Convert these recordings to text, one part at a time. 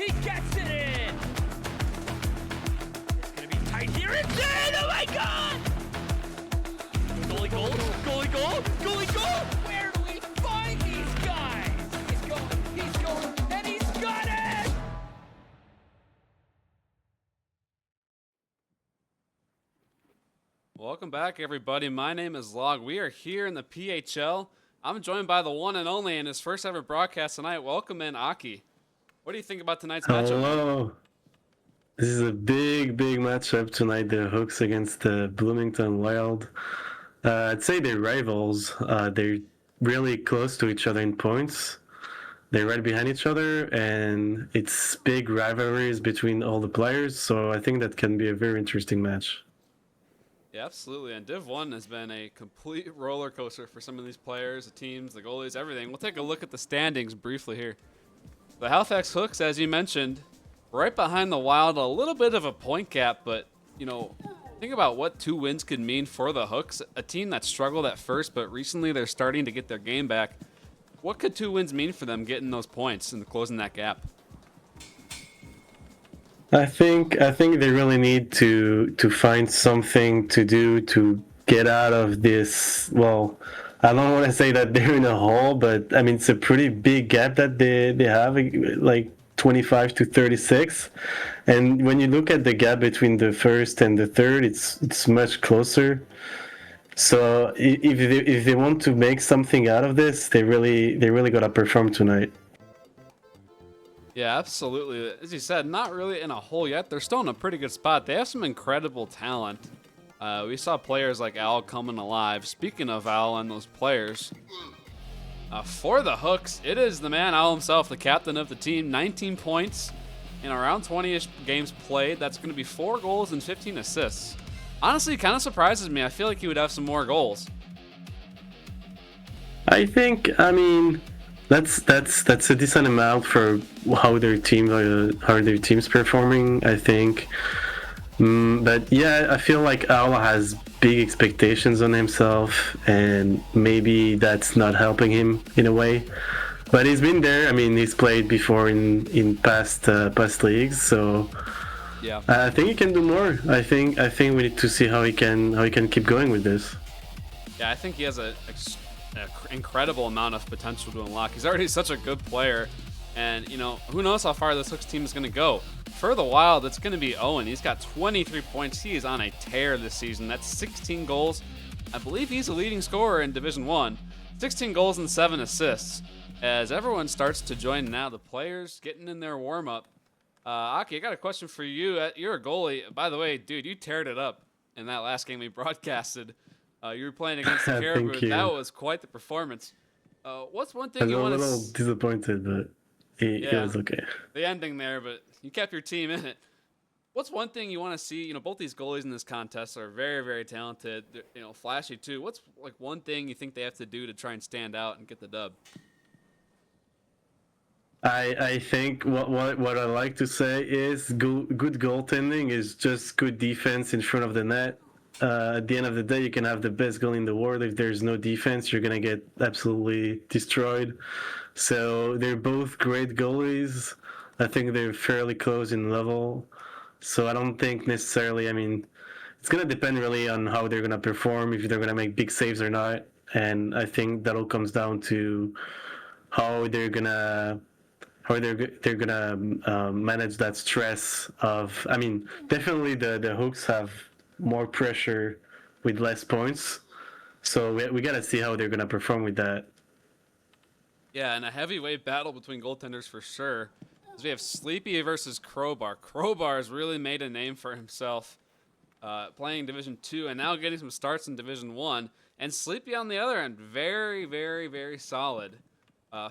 He gets it in. It's gonna be tight here. It's in. Oh my God! Goalie goal. Goalie goal. Goalie goal. Where do we find these guys? He's going, and he's got it. Welcome back, everybody. My name is Log. We are here in the PHL. I'm joined by the one and only in his first ever broadcast tonight. Welcome in, Aki. What do you think about tonight's matchup? Hello. This is a big matchup tonight. The Hooks against the Bloomington Wild. I'd say they're rivals. They're really close to each other in points. They're right behind each other, and it's big rivalries between all the players. So I think that can be a very interesting match. Yeah, absolutely. And Div 1 has been a complete roller coaster for some of these players, the teams, the goalies, everything. We'll take a look at the standings briefly here. The Halifax Hooks, as you mentioned, right behind the Wild, a little bit of a point gap, but, you know, think about what 2 wins could mean for the Hooks, a team that struggled at first, but recently they're starting to get their game back. What could 2 wins mean for them getting those points and closing that gap? I think they really need to find something to do to get out of this. Well, I don't want to say that they're in a hole, but I mean it's a pretty big gap that they have, like 25 to 36. And when you look at the gap between the first and the third, it's much closer. So if they want to make something out of this, they really gotta perform tonight. Yeah, absolutely. As you said, not really in a hole yet. They're still in a pretty good spot. They have some incredible talent. We saw players like Al coming alive. Speaking of Al and those players, for the Hooks, it is the man Al himself, the captain of the team. 19 points in around 20-ish games played. That's going to be 4 goals and 15 assists. Honestly, kind of surprises me. I feel like he would have some more goals. I mean, that's a decent amount for how their team's performing, I think. But yeah, I feel like Al has big expectations on himself, and maybe that's not helping him in a way. But he's been there. I mean, he's played before in past leagues, so yeah, I think he can do more. I think we need to see how he can keep going with this. Yeah, I think he has an incredible amount of potential to unlock. He's already such a good player, and you know, who knows how far this Hooks team is going to go. For the Wild, it's going to be Owen. He's got 23 points. He is on a tear this season. That's 16 goals. I believe he's a leading scorer in Division 1. 16 goals and 7 assists. As everyone starts to join now, the players getting in their warm-up. Aki, I got a question for you. You're a goalie. By the way, dude, you teared it up in that last game we broadcasted. You were playing against the Caribou. That was quite the performance. What's one thing you want to... I'm a little disappointed, but it was okay. The ending there, but you kept your team in it. What's one thing you want to see? You know, both these goalies in this contest are very, very talented. They're, you know, flashy too. What's like one thing you think they have to do to try and stand out and get the dub? I think what I like to say is good goaltending is just good defense in front of the net. At the end of the day, you can have the best goal in the world. If there's no defense, you're gonna get absolutely destroyed. So they're both great goalies. I think they're fairly close in level. So I don't think necessarily, I mean, it's gonna depend really on how they're gonna perform, if they're gonna make big saves or not. And I think that all comes down to how they're gonna manage that stress of. I mean, definitely the Hooks have more pressure with less points, so we gotta see how they're gonna perform with that. Yeah, and a heavyweight battle between goaltenders for sure. As we have Sleepy versus Crowbar. Crowbar has really made a name for himself, playing Division 2 and now getting some starts in Division 1. And Sleepy on the other end, very, very, very solid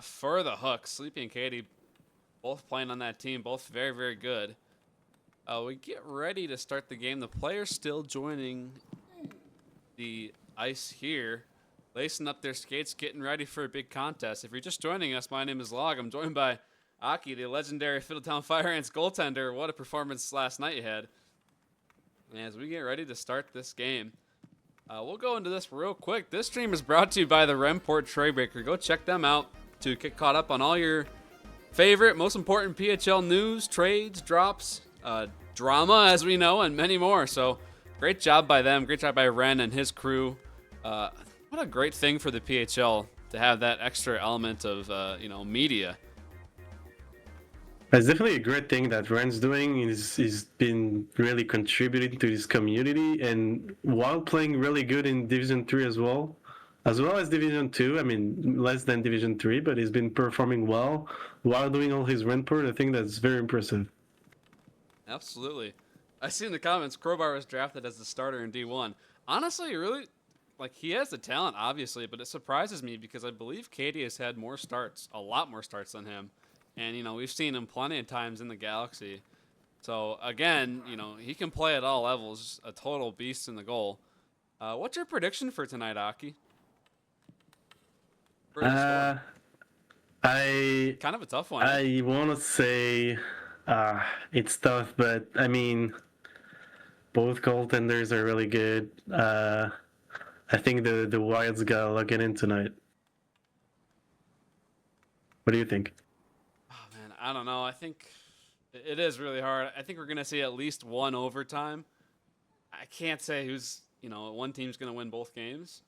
for the Hooks. Sleepy and Katie both playing on that team, both very, very good. We get ready to start the game. The players still joining the ice here, lacing up their skates, getting ready for a big contest. If you're just joining us, my name is Log. I'm joined by Aki, the legendary Fiddletown Fire Ants goaltender. What a performance last night you had. And as we get ready to start this game, we'll go into this real quick. This stream is brought to you by the Remport Traybreaker. Go check them out to get caught up on all your favorite, most important PHL news, trades, drops, drama, as we know, and many more. So great job by them. Great job by Ren and his crew. What a great thing for the PHL to have that extra element of, media. It's definitely a great thing that Ren's doing. He's been really contributing to this community, and while playing really good in Division 3 as well as Division 2. I mean, less than Division 3, but he's been performing well while doing all his Renport. I think that's very impressive. Absolutely. I see in the comments, Crowbar was drafted as the starter in D1. Honestly, really, he has the talent, obviously, but it surprises me because I believe Katie has had more starts, a lot more starts than him. And, we've seen him plenty of times in the Galaxy. So, again, he can play at all levels, a total beast in the goal. What's your prediction for tonight, Aki? For the score? Kind of a tough one. I want to say it's tough, but I mean, both goaltenders are really good. I think the Wild's got to lock it in tonight. What do you think? I don't know. I think it is really hard. I think we're going to see at least one overtime. I can't say who's, one team's going to win both games.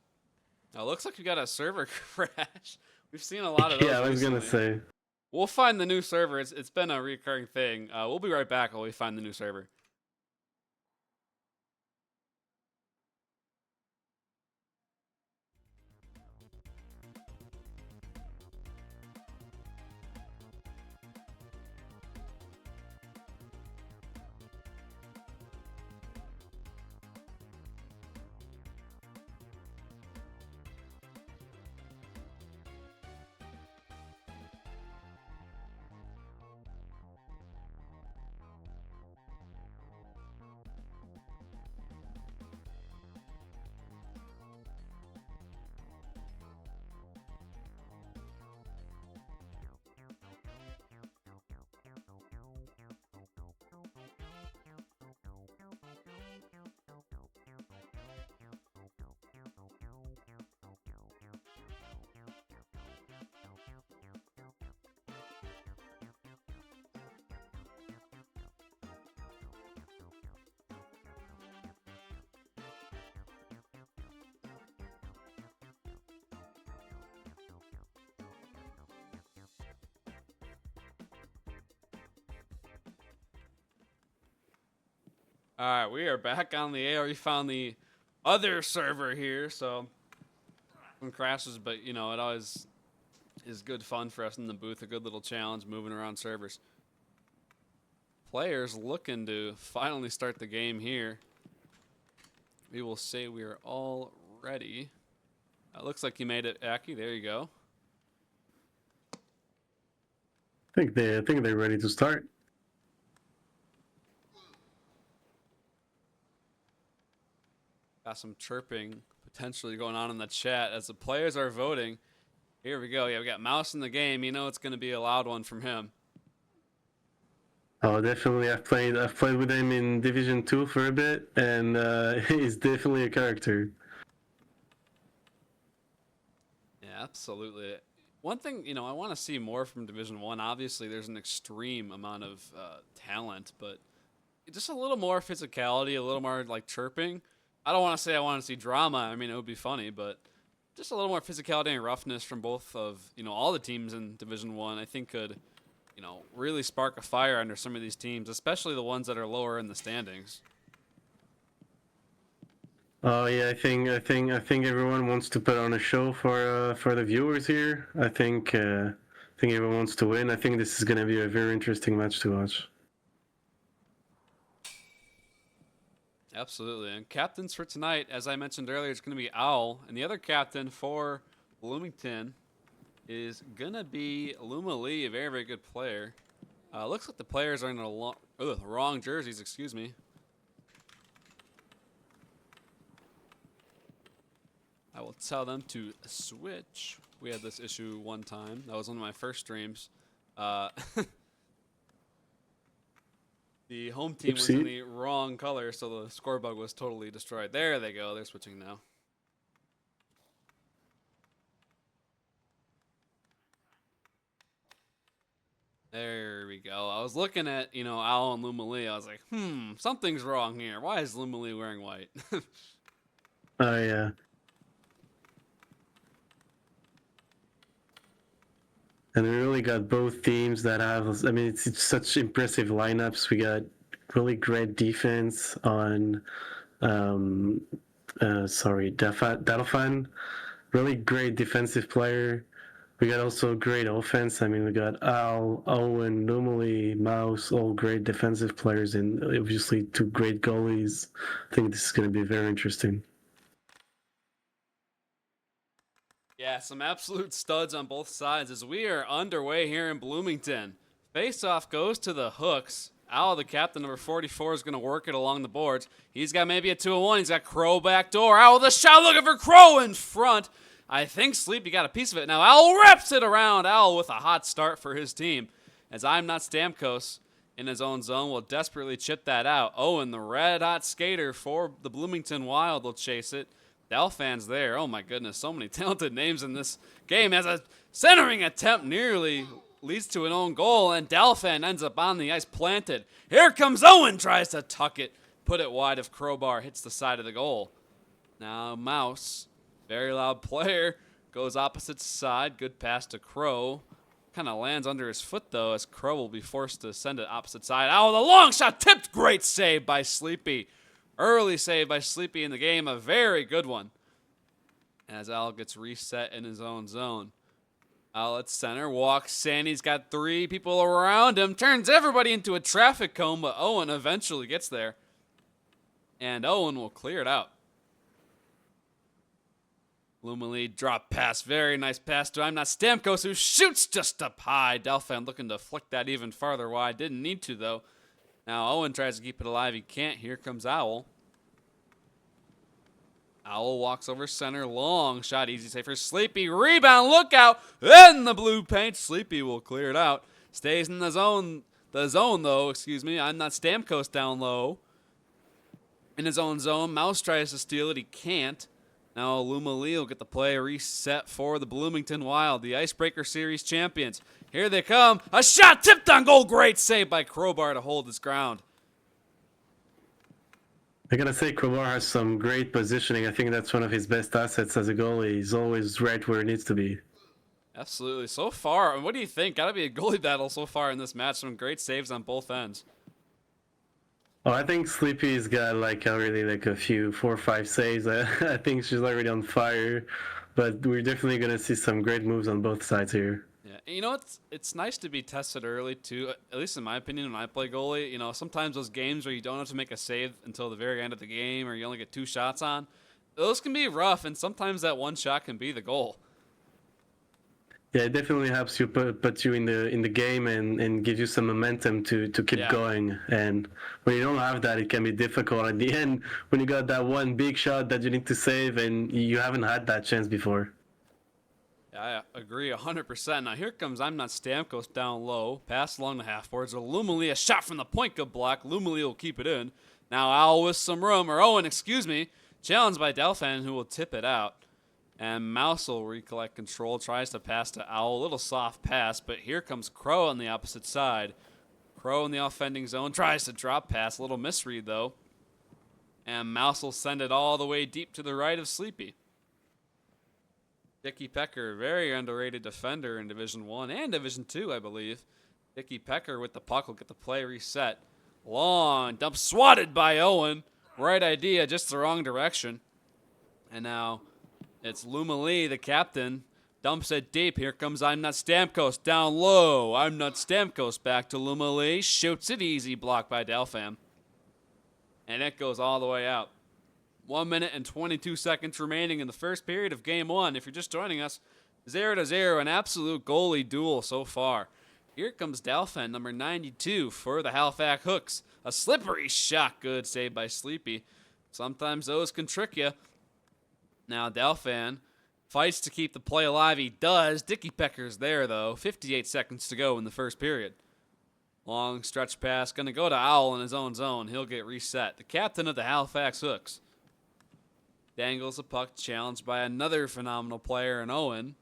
Now, it looks like we got a server crash. We've seen a lot of those. Yeah, I was going to say. We'll find the new server. It's been a recurring thing. We'll be right back while we find the new server. All right, we are back on the air. We found the other server here, so some crashes, but it always is good fun for us in the booth. A good little challenge moving around servers. Players looking to finally start the game here. We will say we are all ready. Looks like you made it, Aki. There you go. I think they're ready to start. Got some chirping potentially going on in the chat as the players are voting. Here we go. Yeah, we got Mouse in the game. It's going to be a loud one from him. Oh, definitely. I've played with him in Division 2 for a bit, and he's definitely a character. Yeah, absolutely. One thing, I want to see more from Division 1. Obviously, there's an extreme amount of talent, but just a little more physicality, a little more chirping. I don't want to say I want to see drama. I mean, it would be funny, but just a little more physicality and roughness from both of, all the teams in Division 1, I think could, really spark a fire under some of these teams, especially the ones that are lower in the standings. Oh yeah, I think everyone wants to put on a show for the viewers here. I think everyone wants to win. I think this is going to be a very interesting match to watch. Absolutely. And captains for tonight, as I mentioned earlier, it's going to be Owl. And the other captain for Bloomington is going to be Luma Lee, a very, very good player. Looks like the players are in the wrong jerseys, excuse me. I will tell them to switch. We had this issue one time. That was one of my first streams. The home team was in the wrong color, so the score bug was totally destroyed. There they go. They're switching now. There we go. I was looking at, Owl and Lumalee. I was like, something's wrong here. Why is Lumalee wearing white? Oh yeah. And we really got both teams that have. I mean, it's such impressive lineups. We got really great defense on. Delphin. Really great defensive player. We got also great offense. I mean, we got Al, Owen, Normally, Mouse, all great defensive players, and obviously two great goalies. I think this is going to be very interesting. Yeah, some absolute studs on both sides as we are underway here in Bloomington. Face-off goes to the Hooks. Al, the captain, number 44, is going to work it along the boards. He's got maybe a 2-1. He's got Crow back door. Al with a shot looking for Crow in front. I think Sleepy got a piece of it. Now Al wraps it around. Al with a hot start for his team. As I'm Not Stamkos in his own zone will desperately chip that out. Owen, the red-hot skater for the Bloomington Wild, will chase it. Delphin's there. Oh my goodness, so many talented names in this game. As a centering attempt nearly leads to an own goal, and Delphin ends up on the ice planted. Here comes Owen, tries to tuck it, put it wide if Crowbar hits the side of the goal. Now Mouse, very loud player, goes opposite side. Good pass to Crow. Kind of lands under his foot though, as Crow will be forced to send it opposite side. Oh, the long shot tipped. Great save by Sleepy. Early save by Sleepy in the game, a very good one. As Al gets reset in his own zone. Al at center, walks in, he's got three people around him, turns everybody into a traffic cone, but Owen eventually gets there. And Owen will clear it out. Lumalee drop pass, very nice pass to I'm Not Stamkos, who shoots just up high. Delphin looking to flick that even farther wide, didn't need to though. Now Owen tries to keep it alive. He can't. Here comes Owl. Owl walks over center. Long shot. Easy save for Sleepy. Rebound. Look out. In the blue paint. Sleepy will clear it out. Stays in the zone. Though. I'm Not Stamkos down low. In his own zone. Mouse tries to steal it. He can't. Now Lumalee will get the play reset for the Bloomington Wild, the Icebreaker Series champions. Here they come. A shot tipped on goal. Great save by Crowbar to hold his ground. I gotta say, Crowbar has some great positioning. I think that's one of his best assets as a goalie. He's always right where he needs to be. Absolutely. So far, what do you think? Gotta be a goalie battle so far in this match. Some great saves on both ends. Oh, I think Sleepy's got already a few 4 or 5 saves. I think she's already on fire, but we're definitely gonna see some great moves on both sides here. Yeah, and it's nice to be tested early too. At least in my opinion, when I play goalie, sometimes those games where you don't have to make a save until the very end of the game, or you only get 2 shots on, those can be rough, and sometimes that one shot can be the goal. Yeah, it definitely helps you put you in the game and give you some momentum to keep going. And when you don't have that, it can be difficult at the end when you got that one big shot that you need to save and you haven't had that chance before. Yeah, I agree 100%. Now here comes I'm Not Stamkos down low, pass along the half boards. Lumalee, a shot from the point good block. Lumalee will keep it in. Now Owl with some room, or Owen, challenged by Delphin, who will tip it out. And Mouse will recollect control, tries to pass to Owl. A little soft pass, but here comes Crow on the opposite side. Crow in the offending zone, tries to drop pass. A little misread, though. And Mouse will send it all the way deep to the right of Sleepy. Dickie Pecker, very underrated defender in Division 1 and Division 2, I believe. Dickie Pecker with the puck will get the play reset. Long dump swatted by Owen. Right idea, just the wrong direction. And now it's Lumalee, the captain, dumps it deep. Here comes I'm Not Stamkos down low. I'm Not Stamkos back to Lumalee. Shoots it easy, blocked by Delpham. And it goes all the way out. 1 minute and 22 seconds remaining in the first period of Game 1. If you're just joining us, 0-0, an absolute goalie duel so far. Here comes Delphin, number 92 for the Halifax Hooks. A slippery shot, good save by Sleepy. Sometimes those can trick you. Now Delphin fights to keep the play alive. He does. Dickie Pecker's there, though. 58 seconds to go in the first period. Long stretch pass. Going to go to Owl in his own zone. He'll get reset. The captain of the Halifax Hooks dangles a puck, challenged by another phenomenal player in Owen.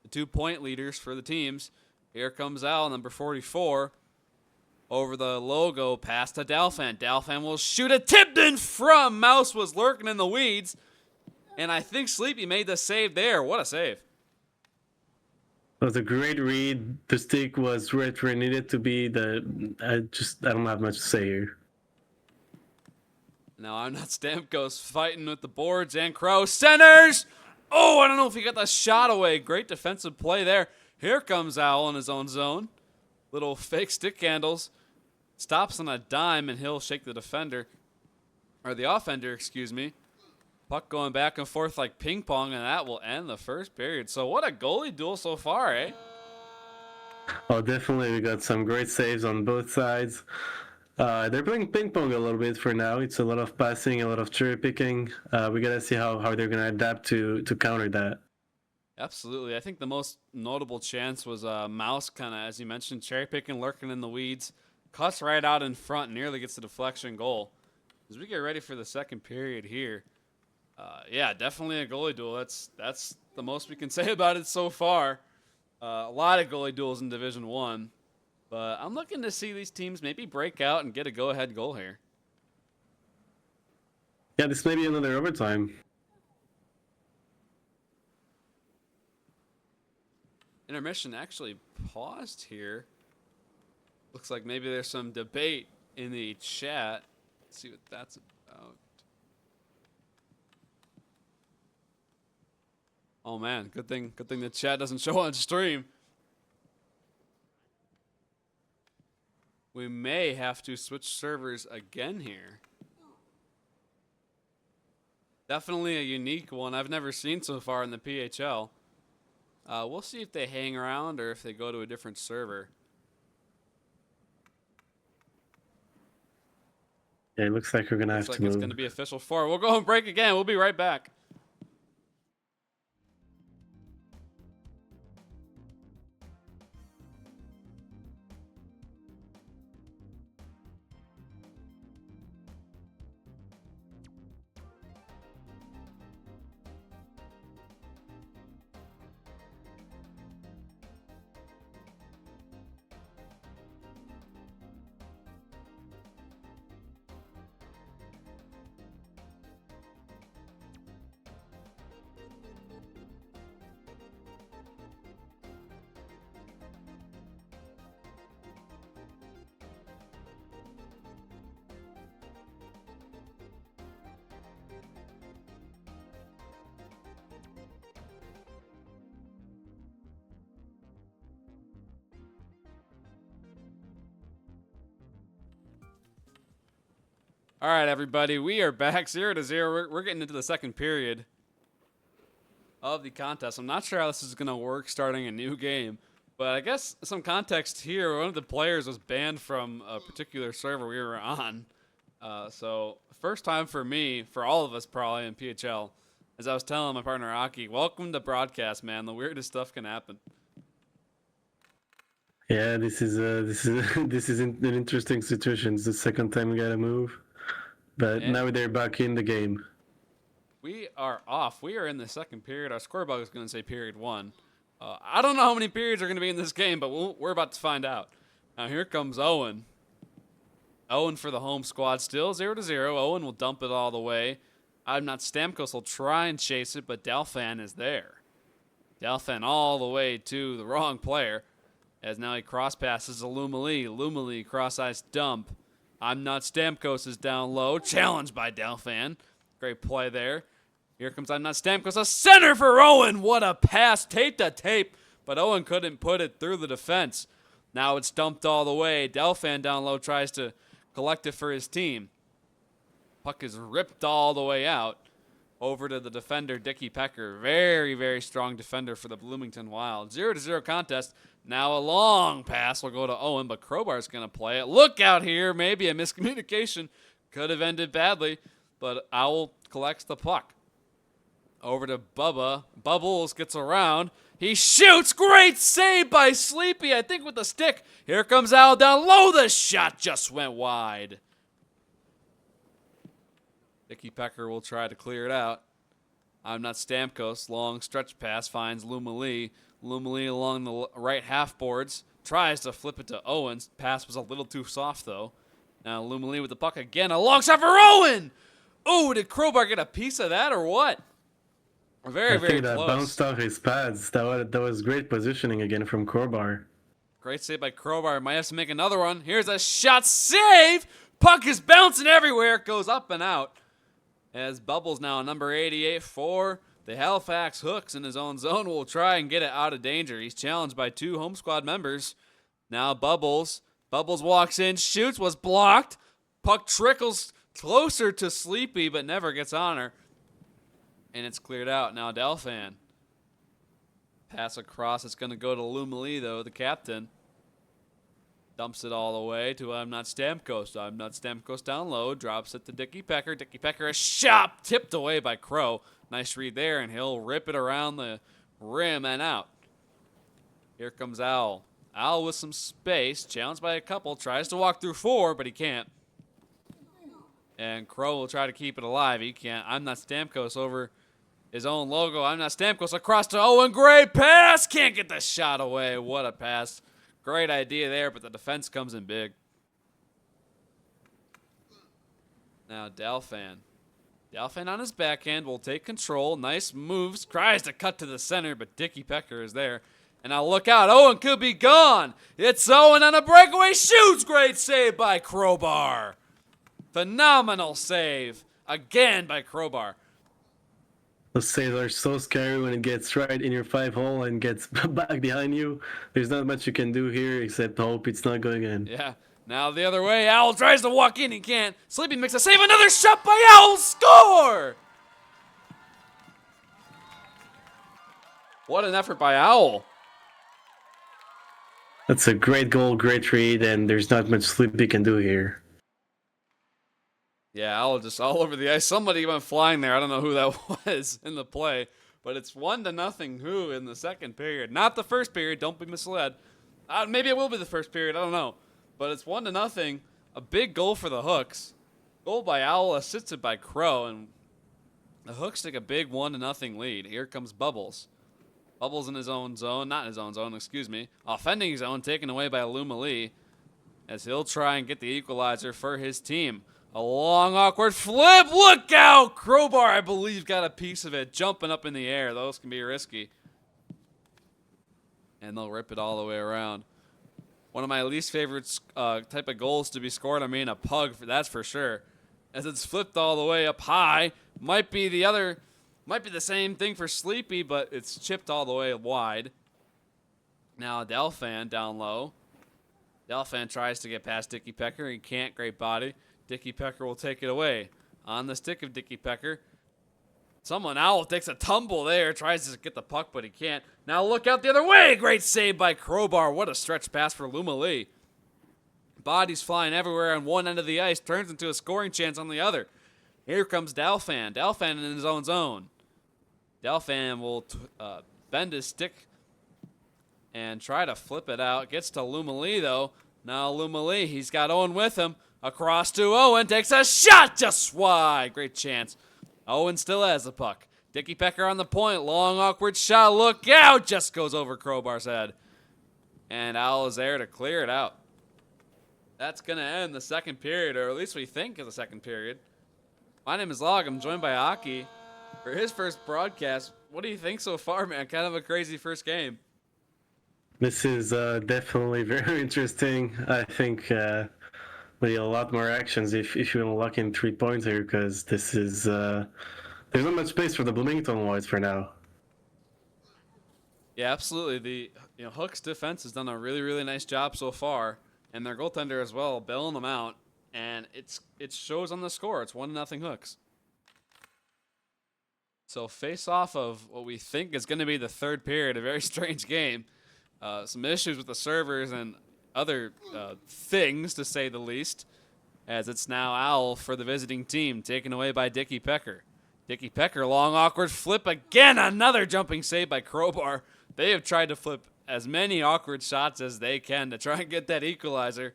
The 2-point leaders for the teams. Here comes Al, number 44. Over the logo, pass to Dalfan. Dalfan will shoot it. Tipped in from. Mouse was lurking in the weeds. And I think Sleepy made the save there. What a save. It was a great read. The stick was right where it needed to be. I don't have much to say here. Now I'm not Stamkos fighting with the boards and Crow. Centers! Oh, I don't know if he got the shot away. Great defensive play there. Here comes Owl in his own zone. Little fake stick handles. Stops on a dime and he'll shake the defender. Or the offender, excuse me. Puck going back and forth like ping pong, and that will end the first period. So what a goalie duel so far, eh? Oh, definitely. We got some great saves on both sides. They're playing ping pong a little bit for now. It's a lot of passing, a lot of cherry picking. We got to see how they're going to adapt to counter that. Absolutely. I think the most notable chance was Mouse, kind of, as you mentioned, cherry picking, lurking in the weeds. Cuts right out in front, nearly gets the deflection goal. As we get ready for the second period here. Yeah, definitely a goalie duel. That's the most we can say about it so far. A lot of goalie duels in Division 1. But I'm looking to see these teams maybe break out and get a go-ahead goal here. Yeah, this may be another overtime. Intermission actually paused here. Looks like maybe there's some debate in the chat. Let's see what that's about. Oh man, good thing the chat doesn't show on stream. We may have to switch servers again here. Definitely a unique one I've never seen so far in the PHL. We'll see if they hang around or if they go to a different server. Yeah, it looks like we're gonna have to move. It's gonna be official 4. We'll go and break again. We'll be right back. All right, everybody, we are back 0-0. We're getting into the second period of the contest. I'm not sure how this is going to work starting a new game, but I guess some context here. One of the players was banned from a particular server we were on. So first time for me, for all of us probably in PHL, as I was telling my partner Aki, welcome to broadcast, man. The weirdest stuff can happen. Yeah, this is an interesting situation. It's the second time we gotta move. But now they're back in the game. We are off. We are in the second period. Our scorebug is going to say period 1. I don't know how many periods are going to be in this game, but we're about to find out. Now here comes Owen. Owen for the home squad. Still 0-0. Owen will dump it all the way. I'm not Stamkos will try and chase it, but Dalfan is there. Dalfan all the way to the wrong player. As now he cross passes to Lumali. Lumali cross-ice dump. I'm not Stamkos is down low. Challenged by Dalfan. Great play there. Here comes I'm not Stamkos. A center for Owen. What a pass. Tape to tape. But Owen couldn't put it through the defense. Now it's dumped all the way. Dalfan down low tries to collect it for his team. Puck is ripped all the way out. Over to the defender, Dickie Pecker. Very, very strong defender for the Bloomington Wild. 0-0 contest. Now a long pass will go to Owen, but Crowbar's going to play it. Look out here. Maybe a miscommunication. Could have ended badly, but Owl collects the puck. Over to Bubba. Bubbles gets around. He shoots. Great save by Sleepy, I think with the stick. Here comes Owl down low. The shot just went wide. Dickie Pecker will try to clear it out. I'm not Stamkos. Long stretch pass finds Luma Lee. Luma Lee along the right half boards. Tries to flip it to Owen. Pass was a little too soft, though. Now Luma Lee with the puck again. A long shot for Owen! Oh, did Crowbar get a piece of that or what? Very, I very think that close. bounced off his pads. That was great positioning again from Crowbar. Great save by Crowbar. Might have to make another one. Here's a shot save. Puck is bouncing everywhere. It goes up and out. As Bubbles now, number 88 for the Halifax Hooks in his own zone, will try and get it out of danger. He's challenged by 2 home squad members. Now Bubbles. Bubbles walks in, shoots, was blocked. Puck trickles closer to Sleepy, but never gets on her. And it's cleared out. Now Delphin. Pass across. It's going to go to Luma Lee, though, the captain. Dumps it all the way to I'm not Stamkos. I'm not Stamkos down low. Drops it to Dickie Pecker. Dickie Pecker, a shot tipped away by Crow. Nice read there, and he'll rip it around the rim and out. Here comes Owl. Owl with some space. Challenged by a couple. Tries to walk through 4, but he can't. And Crow will try to keep it alive. He can't. I'm not Stamkos over his own logo. I'm not Stamkos across to Owen. Great pass. Can't get the shot away. What a pass. Great idea there, but the defense comes in big. Now Delphin. Delphin on his backhand will take control. Nice moves. Tries to cut to the center, but Dickie Pecker is there. And now look out. Owen could be gone. It's Owen on a breakaway. Shoots. Great save by Crowbar. Phenomenal save. Again by Crowbar. Those saves are so scary when it gets right in your 5-hole and gets back behind you. There's not much you can do here except hope it's not going in. Yeah. Now the other way. Owl tries to walk in. He can't. Sleepy makes a save. Another shot by Owl. Score! What an effort by Owl. That's a great goal, great read, and there's not much Sleepy can do here. Yeah, Owl just all over the ice. Somebody went flying there. I don't know who that was in the play. But it's 1-0 Who in the second period. Not the first period. Don't be misled. Maybe it will be the first period. I don't know. But it's 1-0. A big goal for the Hooks. Goal by Owl, assisted by Crow. And the Hooks take a big 1-0 lead. Here comes Bubbles. Bubbles in his own zone. Not in his own zone, excuse me. Offending zone, taken away by Luma Lee. As he'll try and get the equalizer for his team. A long, awkward flip. Look out! Crowbar, I believe, got a piece of it. Jumping up in the air. Those can be risky. And they'll rip it all the way around. One of my least favorite type of goals to be scored. I mean, a pug, that's for sure. As it's flipped all the way up high. Might be the same thing for Sleepy, but it's chipped all the way wide. Now Delphin down low. Delphin tries to get past Dickie Pecker. He can't. Great body. Dickie Pecker will take it away. On the stick of Dickie Pecker. Owl takes a tumble there. Tries to get the puck, but he can't. Now look out the other way. Great save by Crowbar. What a stretch pass for Luma Lee. Bodies flying everywhere on one end of the ice. Turns into a scoring chance on the other. Here comes Delphin. Delphin in his own zone. Delphin will bend his stick and try to flip it out. Gets to Luma Lee, though. Now Luma Lee, he's got Owen with him. Across to Owen, takes a shot just wide. Great chance. Owen still has the puck. Dickie Pecker on the point. Long, awkward shot. Look out. Just goes over Crowbar's head. And Owl is there to clear it out. That's going to end the second period, or at least we think is the second period. My name is Log. I'm joined by Aki for his first broadcast. What do you think so far, man? Kind of a crazy first game. This is definitely very interesting. I think maybe a lot more actions if you want to lock in 3 points here, because this is there's not much space for the Bloomington Whites for now. Yeah, absolutely. The Hooks defense has done a really, really nice job so far, and their goaltender as well, bailing them out, and it shows on the score. It's 1-0 Hooks. So face off of what we think is going to be the third period, a very strange game. Some issues with the servers and other things, to say the least, as it's now Owl for the visiting team, taken away by Dickie Pecker. Dickie Pecker, long, awkward flip again. Another jumping save by Crowbar. They have tried to flip as many awkward shots as they can to try and get that equalizer.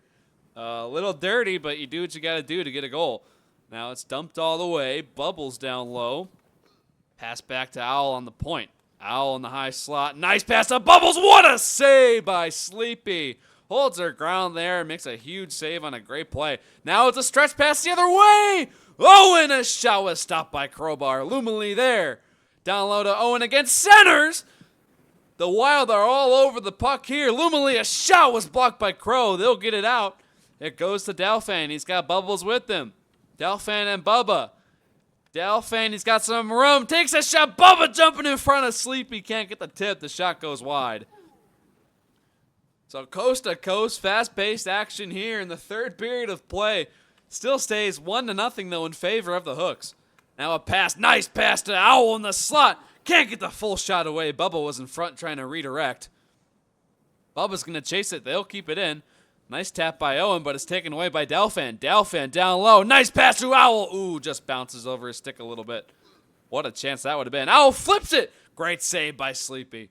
A little dirty, but you do what you got to do to get a goal. Now it's dumped all the way. Bubbles down low. Pass back to Owl on the point. Owl in the high slot. Nice pass to Bubbles. What a save by Sleepy. Holds her ground there and makes a huge save on a great play. Now it's a stretch pass the other way. Owen, a shot was stopped by Crowbar. Lumalee there. Down low to Owen against centers. The Wild are all over the puck here. Lumalee, a shot was blocked by Crow. They'll get it out. It goes to Delfin. He's got Bubbles with him. Delfin and Bubba. Delfin, he's got some room. Takes a shot. Bubba jumping in front of Sleepy. Can't get the tip. The shot goes wide. So coast to coast, fast-paced action here in the third period of play. Still stays 1-0 though in favor of the Hooks. Now a pass. Nice pass to Owl in the slot. Can't get the full shot away. Bubba was in front trying to redirect. Bubba's going to chase it. They'll keep it in. Nice tap by Owen, but it's taken away by Delfin. Delfin down low. Nice pass to Owl. Ooh, just bounces over his stick a little bit. What a chance that would have been. Owl flips it. Great save by Sleepy.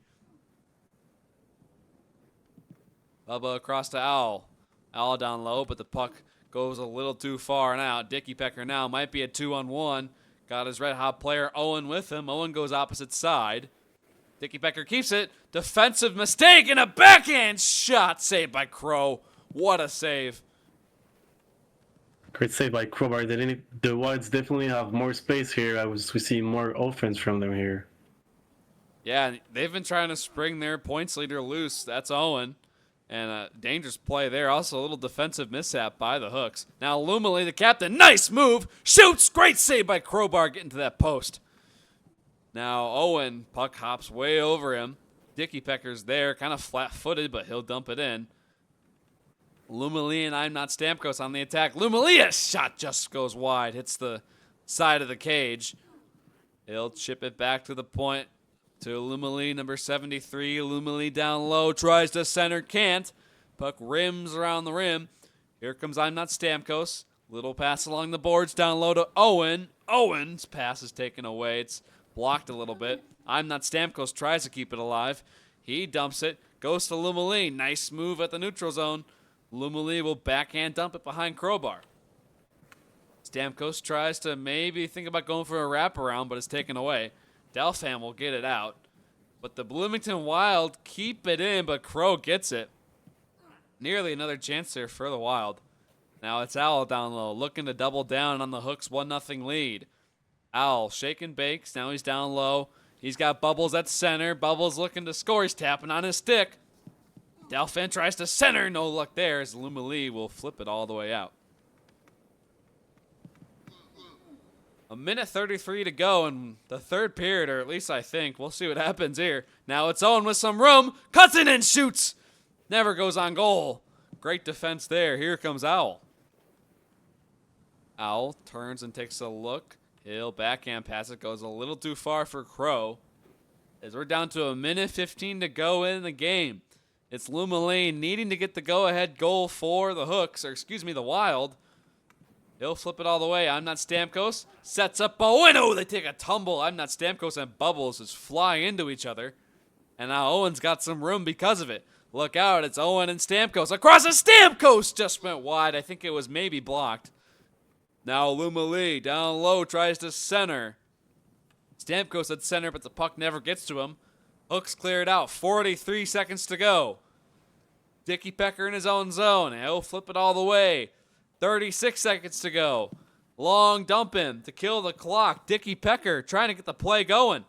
Bubba across to Owl. Owl down low, but the puck goes a little too far and out. Dicky Pecker now might be a 2-on-1. Got his red-hot player Owen with him. Owen goes opposite side. Dicky Pecker keeps it. Defensive mistake and a backhand shot saved by Crow. What a save. Great save by Crowbar. The Wilds definitely have more space here. We see more offense from them here. Yeah, they've been trying to spring their points leader loose. That's Owen. And a dangerous play there. Also a little defensive mishap by the Hooks. Now Lumalee, the captain, nice move. Shoots. Great save by Crowbar getting to that post. Now Owen, puck hops way over him. Dicky Pecker's there, kind of flat-footed, but he'll dump it in. Lumalee and I'm Not Stamkos on the attack. Lumalee, a shot just goes wide. Hits the side of the cage. He'll chip it back to the point. To Lumalee, number 73. Lumalee down low, tries to center, can't. Puck rims around the rim. Here comes I'm Not Stamkos. Little pass along the boards, down low to Owen. Owen's pass is taken away. It's blocked a little bit. I'm Not Stamkos tries to keep it alive. He dumps it, goes to Lumalee. Nice move at the neutral zone. Lumalee will backhand dump it behind Crowbar. Stamkos tries to maybe think about going for a wraparound, but it's taken away. Delfin will get it out. But the Bloomington Wild keep it in, but Crow gets it. Nearly another chance there for the Wild. Now it's Owl down low, looking to double down on the Hooks' 1-0 lead. Owl shaking bakes. Now he's down low. He's got Bubbles at center. Bubbles looking to score. He's tapping on his stick. Delfin tries to center. No luck there as Lumalee will flip it all the way out. A minute 33 to go in the third period, or at least I think. We'll see what happens here. Now it's Owen with some room. Cuts in and shoots. Never goes on goal. Great defense there. Here comes Owl. Owl turns and takes a look. He'll backhand pass it. Goes a little too far for Crow. As we're down to a minute 15 to go in the game. It's Lumalee needing to get the go-ahead goal for the Hooks, or excuse me, the Wild. He'll flip it all the way. I'm Not Stamkos. Sets up Owen. Oh, they take a tumble. I'm Not Stamkos and Bubbles just fly into each other. And now Owen's got some room because of it. Look out. It's Owen and Stamkos. Across the Stamkos just went wide. I think it was maybe blocked. Now Lumalee down low tries to center. Stamkos at center, but the puck never gets to him. Hooks cleared out. 43 seconds to go. Dicky Pecker in his own zone. He'll flip it all the way. 36 seconds to go. Long dump in to kill the clock. Dicky Pecker trying to get the play going.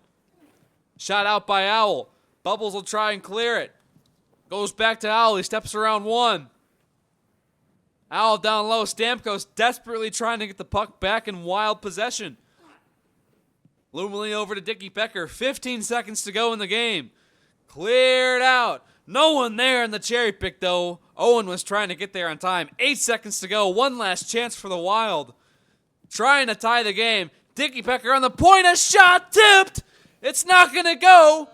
Shot out by Owl. Bubbles will try and clear it. Goes back to Owl. He steps around one. Owl down low. Stamkos desperately trying to get the puck back in Wild possession. Lumalee over to Dicky Pecker. 15 seconds to go in the game. Cleared out. No one there in the cherry pick, though. Owen was trying to get there on time. 8 seconds to go. One last chance for the Wild. Trying to tie the game. Dicky Pecker on the point. A shot tipped. It's not going to go.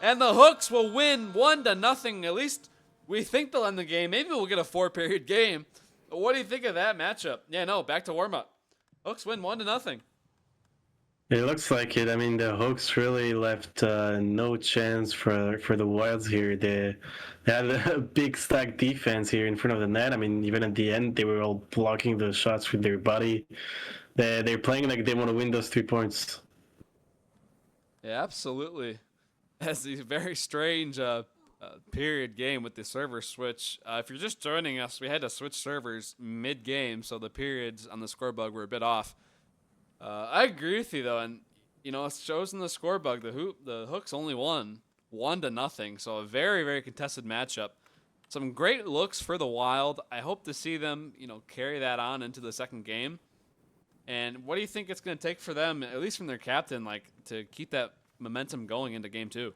And the Hooks will win 1-0. At least we think they'll end the game. Maybe we'll get a 4-period game. But what do you think of that matchup? Yeah, no, back to warm-up. Hooks win 1-0. It looks like it. I mean, the Hawks really left no chance for the Wilds here. They had a big stack defense here in front of the net. I mean, even at the end, they were all blocking the shots with their body. They're playing like they want to win those 3 points. Yeah, absolutely. As the very strange period game with the server switch. If you're just joining us, we had to switch servers mid-game, so the periods on the score bug were a bit off. I agree with you though, and you know it shows in the score bug. The Hooks only won 1-0, so a very very contested matchup. Some great looks for the Wild. I hope to see them, you know, carry that on into the second game. And what do you think it's going to take for them, at least from their captain, like to keep that momentum going into game 2?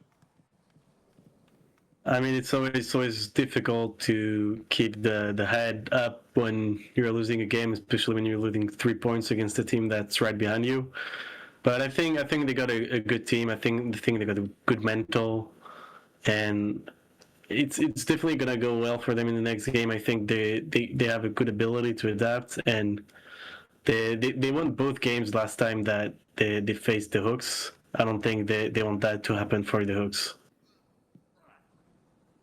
I mean, it's always difficult to keep the head up when you're losing a game, especially when you're losing 3 points against a team that's right behind you. But I think they got a good team. I think they got a good mental, and it's definitely gonna go well for them in the next game. I think they have a good ability to adapt, and they won both games last time that they faced the Hooks. I don't think they want that to happen for the Hooks.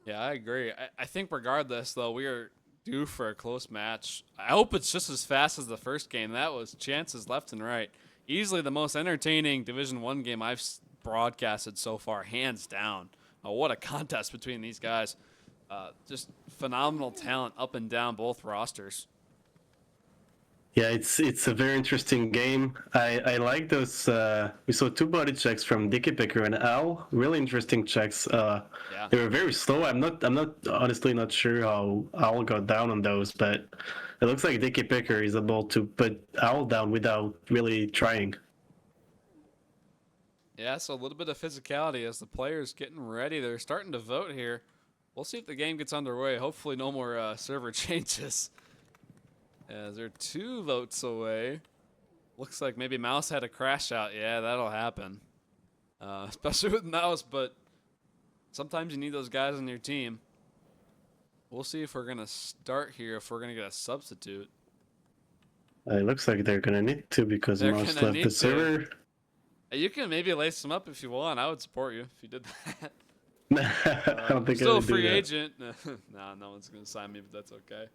Yeah, I agree. I think regardless, though, we are due for a close match. I hope it's just as fast as the first game. That was chances left and right. Easily the most entertaining Division 1 game I've broadcasted so far, hands down. What a contest between these guys. Just phenomenal talent up and down both rosters. Yeah, it's a very interesting game. I like those. We saw 2 body checks from Dicky Picker and Al. Really interesting checks. Yeah. They were very slow. I'm not honestly not sure how Al got down on those, but it looks like Dicky Picker is able to put Al down without really trying. Yeah, so a little bit of physicality as the players getting ready. They're starting to vote here. We'll see if the game gets underway. Hopefully no more server changes. As they're 2 votes away. Looks like maybe Mouse had a crash out. Yeah, that'll happen. Especially with Mouse, but sometimes you need those guys on your team. We'll see if we're going to start here, if we're going to get a substitute. It looks like they're going to need to because They're Mouse gonna left need the to. server. You can maybe lace them up if you want. I would support you if you did that. I don't think Still I a would do free that. agent. Nah, no one's going to sign me, but that's okay.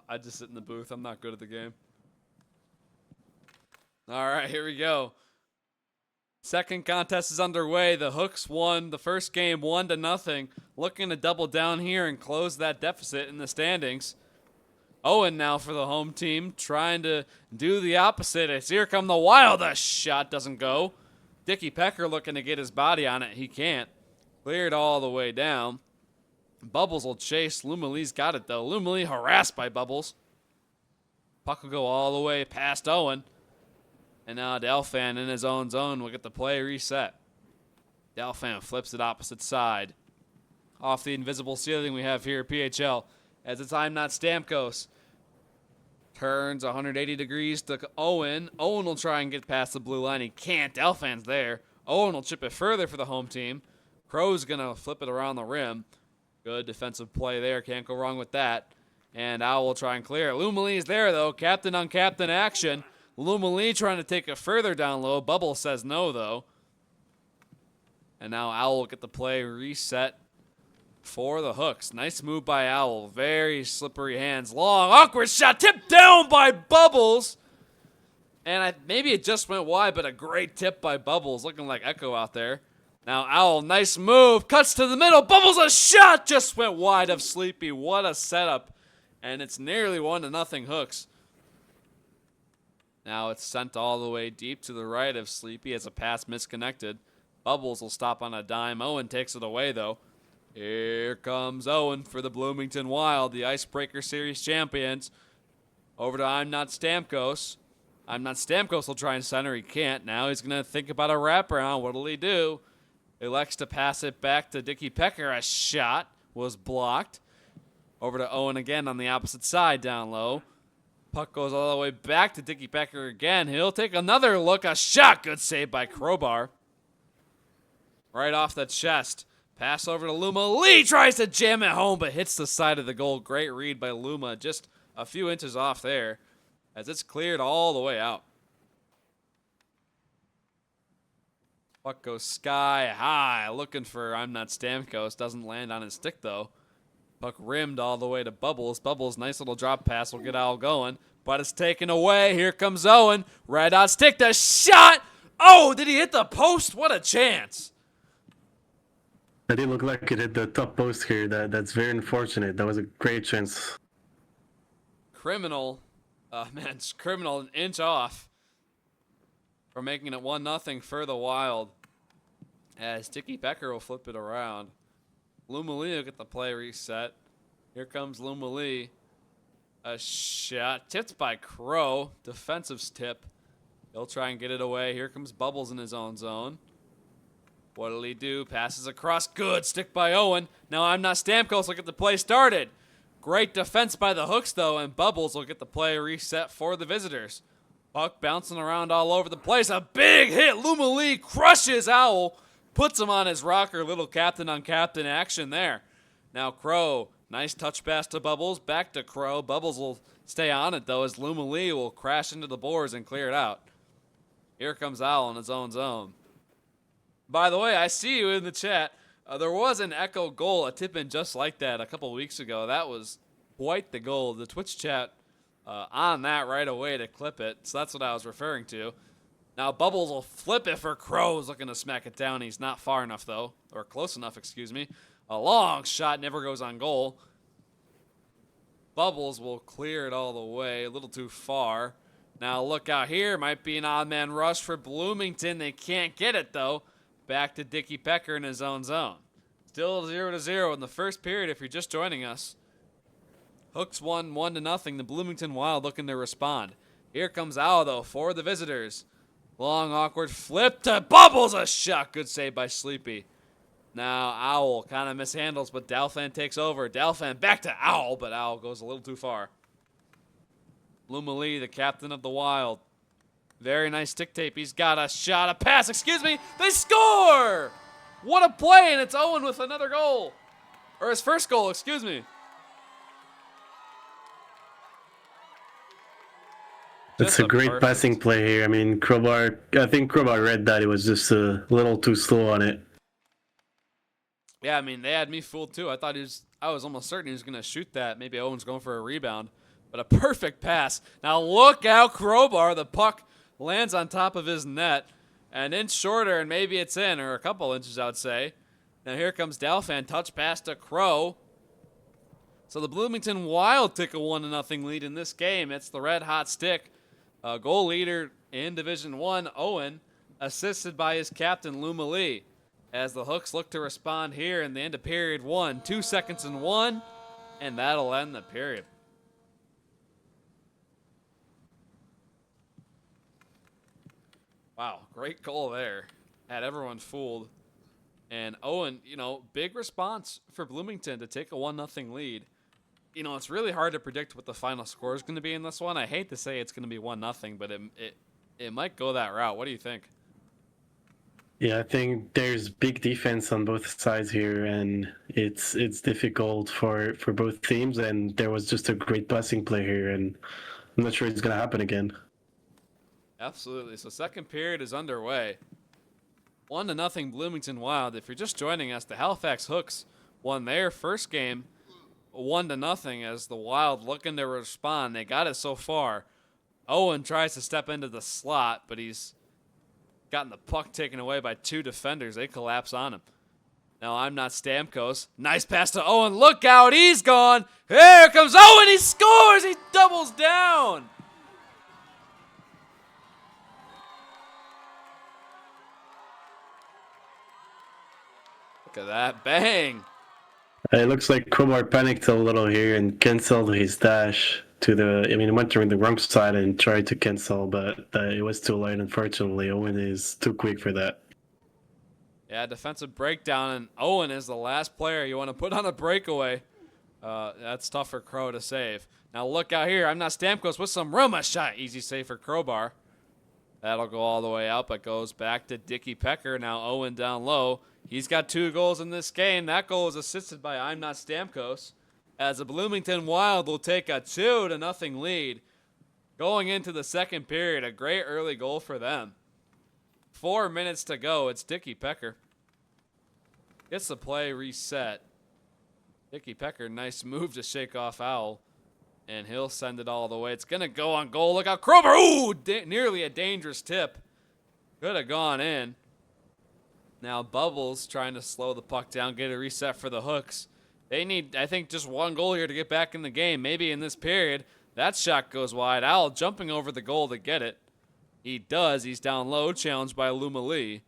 I just sit in the booth. I'm not good at the game. All right, here we go. Second contest is underway. The Hooks won the first game 1-0. Looking to double down here and close that deficit in the standings. Owen now for the home team, trying to do the opposite. As here come the Wild. The shot doesn't go. Dicky Pecker looking to get his body on it. He can't. Cleared all the way down. Bubbles will chase. Lumalee's got it, though. Lumalee harassed by Bubbles. Puck will go all the way past Owen. And now Delphin in his own zone will get the play reset. Delphin flips it opposite side. Off the invisible ceiling we have here at PHL. As it's I'm Not Stamkos. Turns 180 degrees to Owen. Owen will try and get past the blue line. He can't. Delphin's there. Owen will chip it further for the home team. Crow's going to flip it around the rim. Good defensive play there. Can't go wrong with that. And Owl will try and clear it. Lumalee's there, though. Captain on captain action. Lumalee trying to take it further down low. Bubble says no, though. And now Owl will get the play reset for the Hooks. Nice move by Owl. Very slippery hands. Long, awkward shot. Tipped down by Bubbles. And maybe it just went wide, but a great tip by Bubbles. Looking like Echo out there. Now Owl, nice move. Cuts to the middle. Bubbles a shot. Just went wide of Sleepy. What a setup. And it's nearly 1-0 Hooks. Now it's sent all the way deep to the right of Sleepy as a pass misconnected. Bubbles will stop on a dime. Owen takes it away, though. Here comes Owen for the Bloomington Wild, the Icebreaker Series champions. Over to I'm Not Stamkos. I'm Not Stamkos will try and center. He can't. Now he's going to think about a wraparound. What'll he do? Elects to pass it back to Dicky Pecker. A shot was blocked. Over to Owen again on the opposite side down low. Puck goes all the way back to Dicky Pecker again. He'll take another look. A shot. Good save by Crowbar. Right off the chest. Pass over to Luma. Lee tries to jam it home, but hits the side of the goal. Great read by Luma. Just a few inches off there as it's cleared all the way out. Puck goes sky high. Looking for I'm Not Stamkos. Doesn't land on his stick, though. Puck rimmed all the way to Bubbles. Bubbles, nice little drop pass will get Al going. But it's taken away. Here comes Owen. Right on stick. The shot. Oh, did he hit the post? What a chance. That didn't look like it hit the top post here. That's very unfortunate. That was a great chance. Criminal. Man, it's criminal an inch off for making it 1-0 for the Wild. As Dicky Becker will flip it around. Lumali will get the play reset. Here comes Lumali. A shot tipped by Crow. Defensive tip. He'll try and get it away. Here comes Bubbles in his own zone. What'll he do? Passes across. Good. Stick by Owen. Now I'm not Stamkos. Look at the play started. Great defense by the Hooks, though, and Bubbles will get the play reset for the visitors. Puck bouncing around all over the place. A big hit. Lumali crushes Owl. Puts him on his rocker. Little captain-on-captain action there. Now Crow. Nice touch pass to Bubbles. Back to Crow. Bubbles will stay on it, though, as Lumali will crash into the boards and clear it out. Here comes Owl in his own zone. By the way, I see you in the chat. There was an Echo goal, a tip-in just like that a couple weeks ago. That was quite the goal. The Twitch chat on that right away to clip it. So that's what I was referring to. Now Bubbles will flip it for Crows, looking to smack it down. He's not far enough, though. Or close enough, excuse me. A long shot never goes on goal. Bubbles will clear it all the way. A little too far. Now look out here. Might be an odd man rush for Bloomington. They can't get it, though. Back to Dicky Pecker in his own zone. Still 0-0 in the first period if you're just joining us. Hooks won 1-0. The Bloomington Wild looking to respond. Here comes Owl, though, for the visitors. Long, awkward flip to Bubbles. A shot. Good save by Sleepy. Now Owl kind of mishandles, but Dalfan takes over. Dalfan back to Owl, but Owl goes a little too far. Lumali, the captain of the Wild. Very nice stick tape. He's got a shot, a pass, excuse me. They score! What a play, and it's Owen with another goal. Or his first goal, excuse me. It's a great passing play here. I mean, I think Crowbar read that. It was just a little too slow on it. Yeah, I mean, they had me fooled too. I was almost certain he was going to shoot that. Maybe Owen's going for a rebound. But a perfect pass. Now look out, Crowbar. The puck lands on top of his net. An inch shorter, and maybe it's in, or a couple inches, I would say. Now here comes Dalfan. Touch pass to Crow. So the Bloomington Wild take a 1-0 lead in this game. It's the red hot stick. Goal leader in Division 1, Owen, assisted by his captain, Lumali. As the Hooks look to respond here in the end of period 1. 2 seconds and 1, and that'll end the period. Wow, great goal there. Had everyone fooled. And Owen, big response for Bloomington to take a 1-0 lead. It's really hard to predict what the final score is going to be in this one. I hate to say it's going to be 1-0, but it might go that route. What do you think? Yeah, I think there's big defense on both sides here, and it's difficult for both teams. And there was just a great passing play here, and I'm not sure it's going to happen again. Absolutely. So second period is underway. 1-0 Bloomington Wild. If you're just joining us, the Halifax Hooks won their first game 1-0 as the Wild looking to respond. They got it so far. Owen tries to step into the slot, but he's gotten the puck taken away by two defenders. They collapse on him. Now I'm not Stamkos. Nice pass to Owen. Look out. He's gone. Here comes Owen. He scores. He doubles down. Look at that. Bang. It looks like Crowbar panicked a little here and canceled his dash he went during the wrong side and tried to cancel, but it was too late, unfortunately. Owen is too quick for that. Yeah, defensive breakdown, and Owen is the last player you want to put on a breakaway. That's tough for Crow to save. Now look out here. I'm not Stamkos with some room. A shot. Easy save for Crowbar. That'll go all the way out, but goes back to Dicky Pecker. Now Owen down low. He's got 2 goals in this game. That goal is assisted by I'm not Stamkos. As the Bloomington Wild will take a 2-0 lead. Going into the second period, a great early goal for them. 4 minutes to go. It's Dicky Pecker. Gets the play reset. Dicky Pecker, nice move to shake off Owl. And he'll send it all the way. It's going to go on goal. Look out, Crowbar. Ooh, nearly a dangerous tip. Could have gone in. Now Bubbles trying to slow the puck down, get a reset for the Hooks. They need, I think, just one goal here to get back in the game. Maybe in this period, that shot goes wide. Owl jumping over the goal to get it. He does. He's down low, challenged by Luma Lee.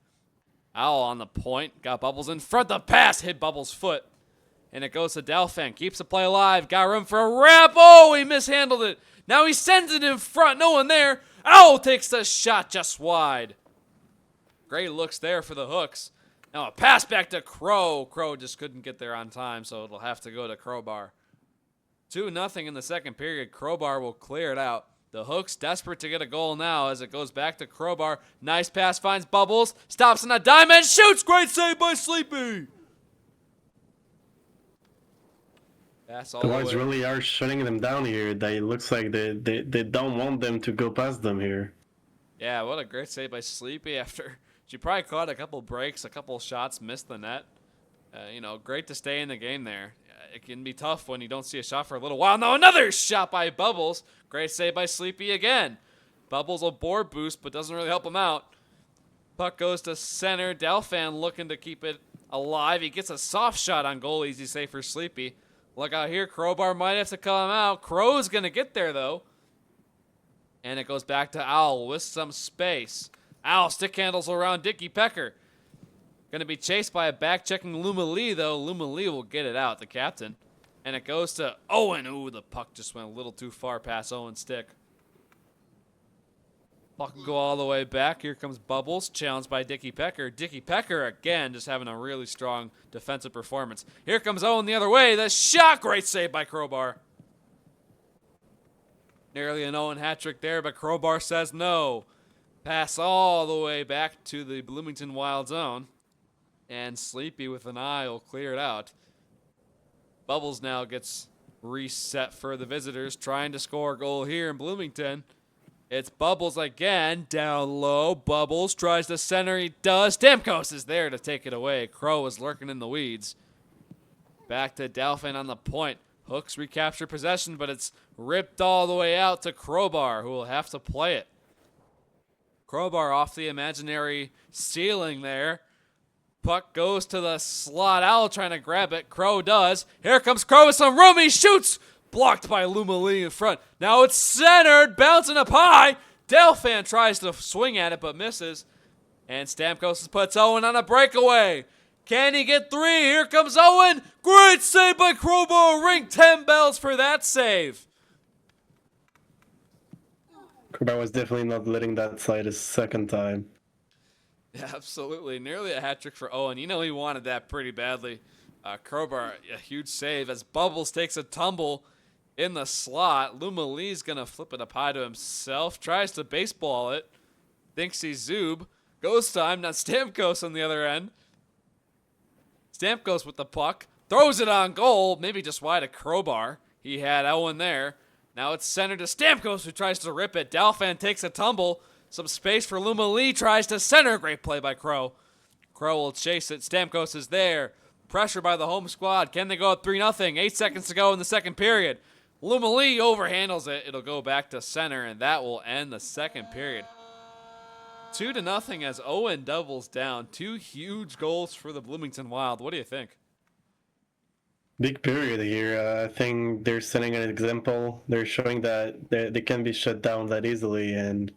Owl on the point. Got Bubbles in front. The pass hit Bubbles' foot. And it goes to Delphin. Keeps the play alive. Got room for a wrap. Oh, he mishandled it. Now he sends it in front. No one there. Owl takes the shot just wide. Great looks there for the Hooks. Now a pass back to Crow. Crow just couldn't get there on time, so it'll have to go to Crowbar. 2-0 in the second period. Crowbar will clear it out. The Hooks desperate to get a goal now as it goes back to Crowbar. Nice pass, finds Bubbles. Stops on a dime and shoots. Great save by Sleepy. Pass all The the Wards way. really are shutting them down here. They looks like they don't want them to go past them here. Yeah, what a great save by Sleepy after she probably caught a couple breaks, a couple shots, missed the net. Great to stay in the game there. It can be tough when you don't see a shot for a little while. Now another shot by Bubbles. Great save by Sleepy again. Bubbles will board boost, but doesn't really help him out. Puck goes to center. Delphin looking to keep it alive. He gets a soft shot on goal. Easy save for Sleepy. Look out here. Crowbar might have to come out. Crow's going to get there, though. And it goes back to Owl with some space. Owl stick handles around Dicky Pecker. Going to be chased by a back-checking Luma Lee, though. Luma Lee will get it out, the captain. And it goes to Owen. Ooh, the puck just went a little too far past Owen's stick. Puck can go all the way back. Here comes Bubbles, challenged by Dicky Pecker. Dicky Pecker, again, just having a really strong defensive performance. Here comes Owen the other way. The shot, great save by Crowbar. Nearly an Owen hat trick there, but Crowbar says no. Pass all the way back to the Bloomington Wild zone. And Sleepy with an eye will clear it out. Bubbles now gets reset for the visitors, trying to score a goal here in Bloomington. It's Bubbles again, down low. Bubbles tries to center, he does. Stamkos is there to take it away. Crow is lurking in the weeds. Back to Delphin on the point. Hooks recapture possession, but it's ripped all the way out to Crowbar, who will have to play it. Crowbar off the imaginary ceiling there. Puck goes to the slot. Owl trying to grab it. Crow does. Here comes Crow with some room. He shoots. Blocked by Luma Lee in front. Now it's centered. Bouncing up high. Delphin tries to swing at it but misses. And Stamkos puts Owen on a breakaway. Can he get three? Here comes Owen. Great save by Crowbar. Ring 10 bells for that save. Crowbar was definitely not letting that slide a second time. Yeah, absolutely. Nearly a hat trick for Owen. You know he wanted that pretty badly. Crowbar, a huge save as Bubbles takes a tumble in the slot. Luma Lee's going to flip it up high to himself. Tries to baseball it. Thinks he's Zoob. Goes time. Now Stamkos on the other end. Stamkos with the puck. Throws it on goal. Maybe just wide of Crowbar. He had Owen there. Now it's centered to Stamkos, who tries to rip it. Delphin takes a tumble. Some space for Luma Lee, tries to center. Great play by Crow. Crow will chase it. Stamkos is there. Pressure by the home squad. Can they go up 3-0? 8 seconds to go in the second period. Luma Lee overhandles it. It'll go back to center, and that will end the second period. 2-0 as Owen doubles down. Two huge goals for the Bloomington Wild. What do you think? Big period here. I think they're setting an example. They're showing that they can be shut down that easily, and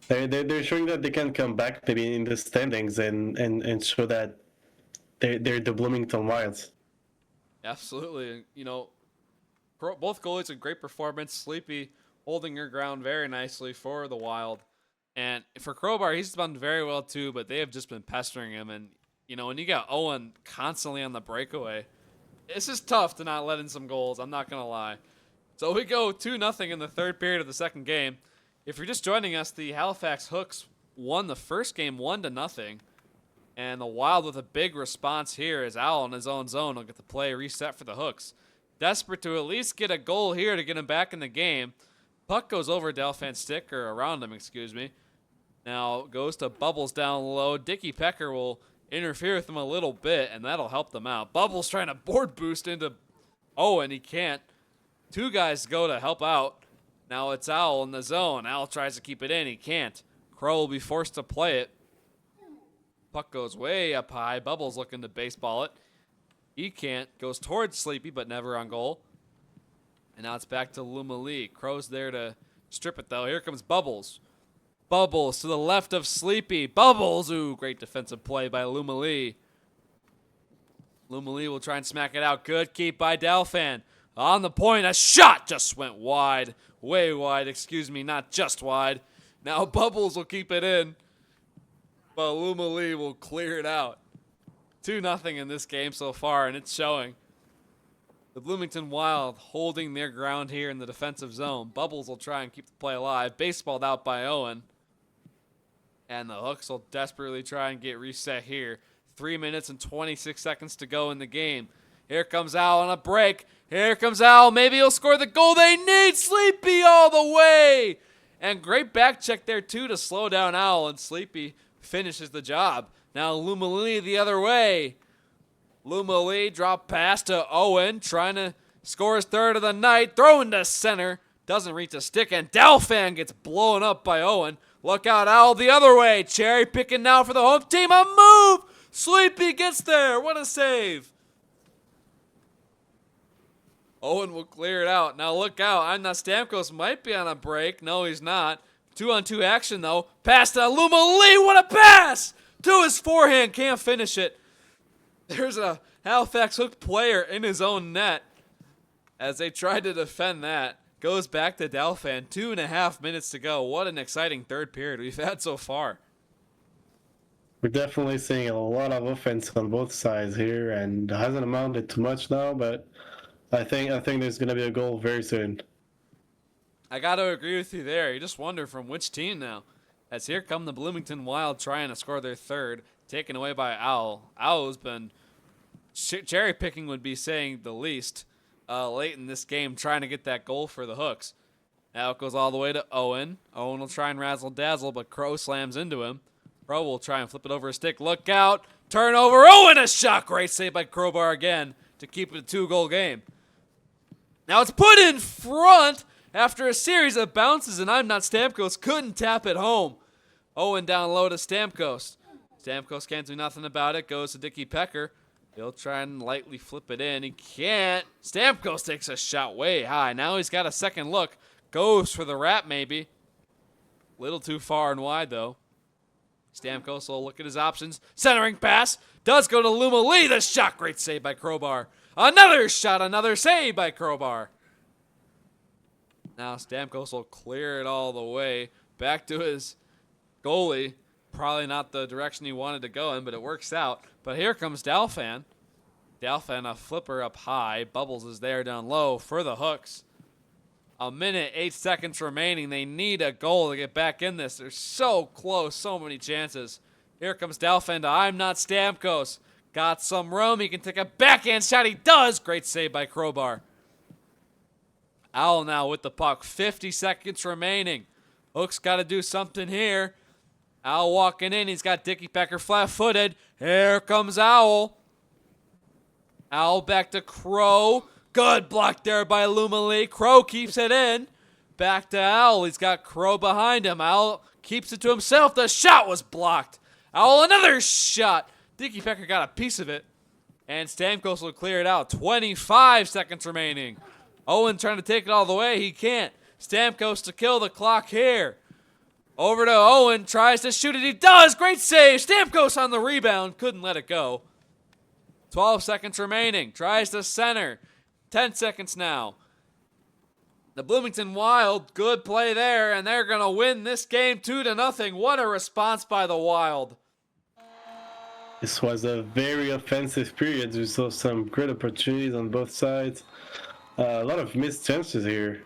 they're showing that they can come back maybe in the standings and show that they're the Bloomington Wilds. Absolutely. Both goalies a great performance. Sleepy holding her ground very nicely for the Wild. And for Crowbar, he's done very well too, but they have just been pestering him. And, when you got Owen constantly on the breakaway, it's just tough to not let in some goals. I'm not going to lie. So we go 2-0 in the third period of the second game. If you're just joining us, the Halifax Hooks won the first game 1-0. And the Wild with a big response here as Owl in his own zone will get the play reset for the Hooks. Desperate to at least get a goal here to get him back in the game. Puck goes over Delphin's stick, or around him, excuse me. Now goes to Bubbles down low. Dicky Pecker will interfere with him a little bit, and that'll help them out. Bubbles trying to board boost into Owen. He can't. Two guys go to help out. Now it's Owl in the zone. Owl tries to keep it in. He can't. Crow will be forced to play it. Puck goes way up high. Bubbles looking to baseball it. He can't. Goes towards Sleepy, but never on goal. And now it's back to Luma Lee. Crow's there to strip it, though. Here comes Bubbles. Bubbles to the left of Sleepy. Bubbles! Ooh, great defensive play by Luma Lee. Luma Lee will try and smack it out. Good keep by Dalfan. On the point, a shot just went wide. Way wide, excuse me, not just wide. Now Bubbles will keep it in. But Luma Lee will clear it out. 2-0 in this game so far, and it's showing. The Bloomington Wild holding their ground here in the defensive zone. Bubbles will try and keep the play alive. Baseballed out by Owen. And the Hooks will desperately try and get reset here. 3 minutes and 26 seconds to go in the game. Here comes Al on a break. Here comes Al. Maybe he'll score the goal they need. Sleepy all the way. And great back check there, too, to slow down Al. And Sleepy finishes the job. Now Luma Lee the other way. Luma Lee drop pass to Owen. Trying to score his third of the night. Throwing to center. Doesn't reach a stick. And Dalfan gets blown up by Owen. Look out, Al the other way. Cherry picking now for the home team. A move. Sleepy gets there. What a save. Owen will clear it out. Now look out. I'm not Stamkos might be on a break. No, he's not. 2-on-2 action, though. Pass to Luma Lee. What a pass. To his forehand. Can't finish it. There's a Halifax Hook player in his own net as they tried to defend that. Goes back to Dalfan. 2.5 minutes to go. What an exciting third period we've had so far. We're definitely seeing a lot of offense on both sides here, and it hasn't amounted to much now, but I think there's going to be a goal very soon. I got to agree with you there. You just wonder from which team now. As here come the Bloomington Wild trying to score their third, taken away by Owl. Owl's been cherry picking would be saying the least late in this game, trying to get that goal for the Hooks. Now it goes all the way to Owen. Owen will try and razzle dazzle, but Crow slams into him. Crow will try and flip it over a stick. Look out. Turnover. Owen, a shot. Great save by Crowbar again to keep it a 2-goal game. Now it's put in front after a series of bounces, and I'm not Stamkos. Couldn't tap it home. Owen down low to Stamkos. Stamkos can't do nothing about it. Goes to Dickie Pecker. He'll try and lightly flip it in. He can't. Stamkos takes a shot way high. Now he's got a second look. Goes for the wrap maybe. Little too far and wide though. Stamkos will look at his options. Centering pass. Does go to Luma Lee. The shot. Great save by Crowbar. Another shot. Another save by Crowbar. Now Stamkos will clear it all the way. Back to his goalie. Probably not the direction he wanted to go in, but it works out. But here comes Dalfan. Dalfan, a flipper up high. Bubbles is there down low for the Hooks. 1 minute, 8 seconds remaining. They need a goal to get back in this. They're so close, so many chances. Here comes Dalfan to I'm not Stamkos. Got some room. He can take a backhand shot. He does. Great save by Crowbar. Owl now with the puck. 50 seconds remaining. Hooks got to do something here. Owl walking in. He's got Dickie Pecker flat-footed. Here comes Owl. Owl back to Crow. Good block there by Luma Lee. Crow keeps it in. Back to Owl. He's got Crow behind him. Owl keeps it to himself. The shot was blocked. Owl another shot. Dickie Pecker got a piece of it. And Stamkos will clear it out. 25 seconds remaining. Owen trying to take it all the way. He can't. Stamkos to kill the clock here. Over to Owen. Tries to shoot it. He does. Great save. Stamkos on the rebound. Couldn't let it go. 12 seconds remaining. Tries to center. 10 seconds now. The Bloomington Wild, good play there, and they're going to win this game 2-0. What a response by the Wild. This was a very offensive period. We saw some great opportunities on both sides. A lot of missed chances here.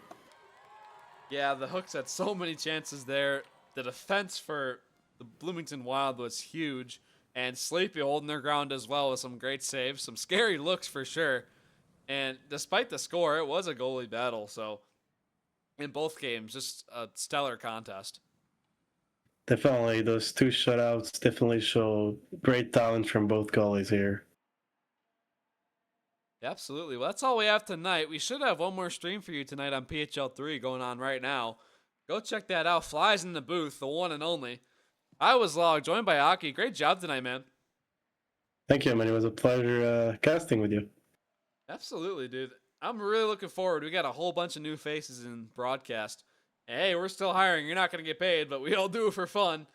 Yeah, the Hooks had so many chances there. The defense for the Bloomington Wild was huge, and Sleepy holding their ground as well with some great saves, some scary looks for sure. And despite the score, it was a goalie battle. So in both games, just a stellar contest. Definitely, those two shutouts definitely show great talent from both goalies here. Absolutely. Well, that's all we have tonight. We should have one more stream for you tonight on PHL 3 going on right now. Go check that out. Flies in the booth, the one and only. I was Log, joined by Aki. Great job tonight, man. Thank you, man. It was a pleasure casting with you. Absolutely, dude. I'm really looking forward. We got a whole bunch of new faces in broadcast. Hey, we're still hiring. You're not going to get paid, but we all do it for fun.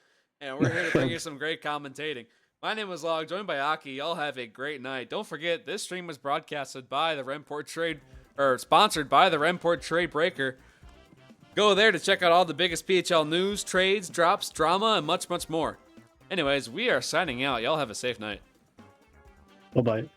And we're here to bring you some great commentating. My name is Log, joined by Aki. Y'all have a great night. Don't forget, this stream was broadcasted by the Remport Trade, or sponsored by the Remport Trade Breaker. Go there to check out all the biggest PHL news, trades, drops, drama, and much, much more. Anyways, we are signing out. Y'all have a safe night. Bye-bye.